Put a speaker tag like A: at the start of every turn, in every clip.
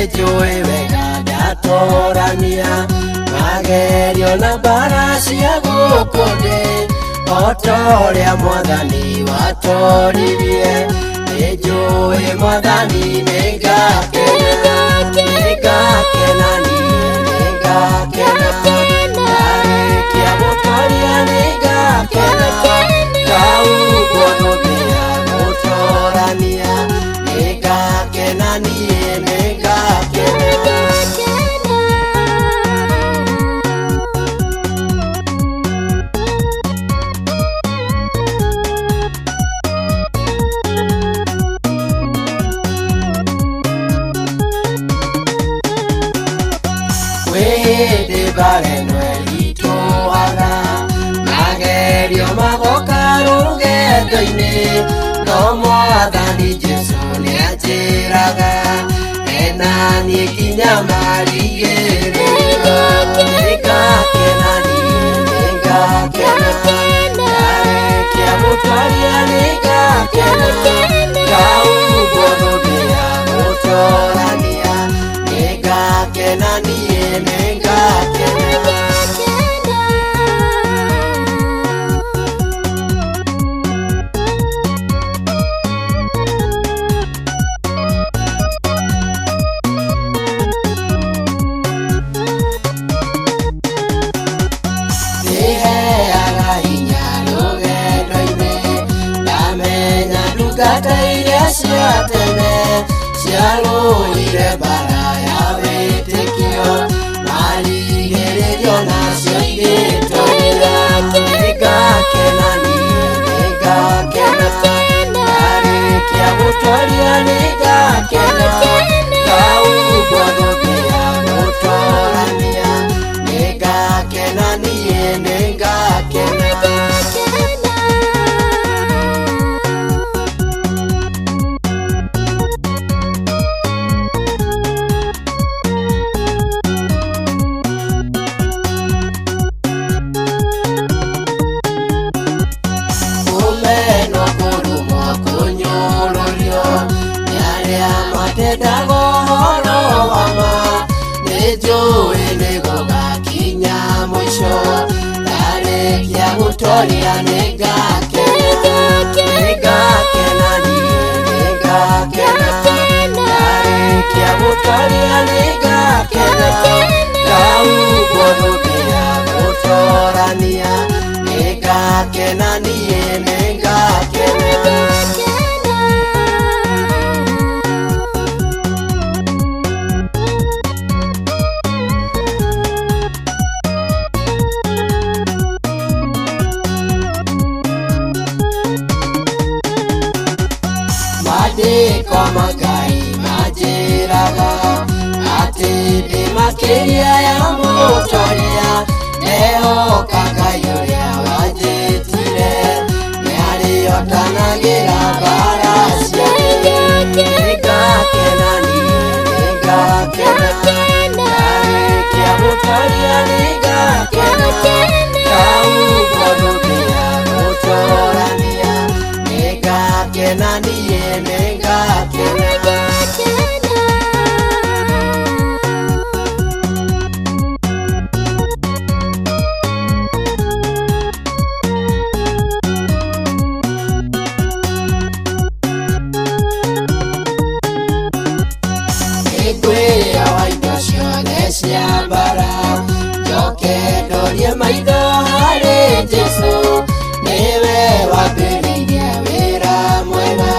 A: nĩnjũĩ wega ndatorania magerio na mbara cia gũkũ thĩ o ta ũrĩa Mwathani watoririe. Nĩnjũĩ Mwathani nĩngakena nĩngakena ndarĩkia gũtoria nĩngakena kaugwo ndũngĩya gũtorania nĩngakena niĩ nĩngakena. Kwĩhĩndĩ mbara ĩno ĩritũhaga magerio magoka rũgendo-inĩ no Mwathani Jesũ nĩanjĩraga ena niĩ nginya marigĩrĩrio. Nĩngakena niĩ nĩngakena ndarĩkia gũtoria nĩngakena kaugwo ndũngĩya gũtorania nĩngakena niĩ nĩngakena. Nĩheaga hinya rũgendo-inĩ ndamenya ndungata iria cia tene ciarũire mbara ya wĩtĩkio marigĩrĩrio nacio igĩtũũra. Nĩngakena niĩ nĩngakena ndarĩkia gũtoria nĩngakena kaugwo ndũngĩya gũtorania nĩngakena niĩ nĩngakena. Kũmenwo kũrumwo kũnyũrũrio nĩ arĩa mategaga ũhoro wa ma. Nĩnjũĩ nĩgũgakinya mũico ndarĩkia gũtoria nĩngakena nĩngakena niĩ nĩngakena ndarĩkia gũtoria nĩngakena kaugwo ndũngĩya gũtorania nĩngakena niĩ nĩngakena. Maandĩko ma Ngai manjĩraga atĩ ndĩ makĩria ya mũtoria ndehoka Ngai ũrĩa wanjĩtire nĩarĩhotanagĩra mbara ciake. Nĩngakena niĩ nĩngakena ndarĩkia gũtoria nĩngakena kaugwo ndũngĩya gũtorania nĩngakena niĩ nĩngakena. Nĩngwĩra wa indo ciothe cia mbara njoke ndorie maitho harĩ Jesũ. Nĩwe wambĩrĩirie wĩra mwega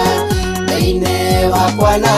A: thĩinĩ wakwa na